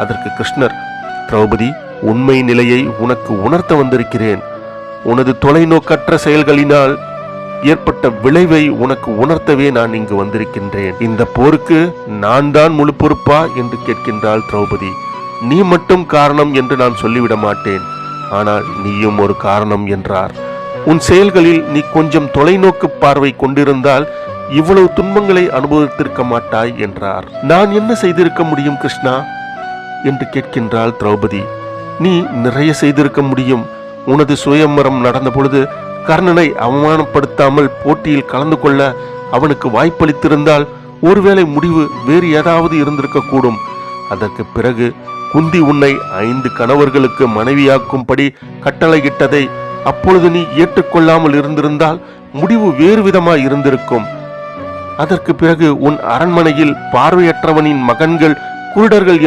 அதற்கு கிருஷ்ணர், திரௌபதி, உண்மை நிலையை உனக்கு உணர்த்த வந்திருக்கிறேன். உனது தொலைநோக்கற்ற செயல்களினால் ஏற்பட்ட விளைவை உனக்கு உணர்த்தவே நான் இங்கு வந்திருக்கின்றேன். இந்த போருக்கு நான் தான் முழு பொறுப்பா என்று கேட்கின்றாள் திரௌபதி. நீ மட்டும் காரணம் என்று நான் சொல்லிவிட மாட்டேன், ஆனால் நீயும் ஒரு காரணம் என்றார். உன் செயல்களில் நீ கொஞ்சம் தொலைநோக்கு பார்வை கொண்டிருந்தால் இவ்வளவு துன்பங்களை அனுபவித்திருக்க மாட்டாய் என்றார். நான் என்ன செய்திருக்க முடியும் கிருஷ்ணா என்று கேட்கின்றாள் திரௌபதி. நீ நிறைய செய்திருக்க முடியும். உனது சுயம்பரம் நடந்த பொழுது கர்ணனை அவமானப்படுத்தாமல் போட்டியில் கலந்து கொள்ள அவனுக்கு வாய்ப்பளித்திருந்தால் ஒருவேளை முடிவு வேறு ஏதாவது இருந்திருக்க கூடும். அதற்கு பிறகு குந்தி உன்னை 5 கணவர்களுக்கு மனைவியாக்கும்படி கட்டளையிட்டதை அப்பொழுது நீ ஏற்றுக்கொள்ளாமல் இருந்திருந்தால் முடிவு வேறு விதமாய் இருந்திருக்கும். அதற்கு பிறகு உன் அரண்மனையில் பார்வையற்றவனின் மகன்கள் குருடர்கள்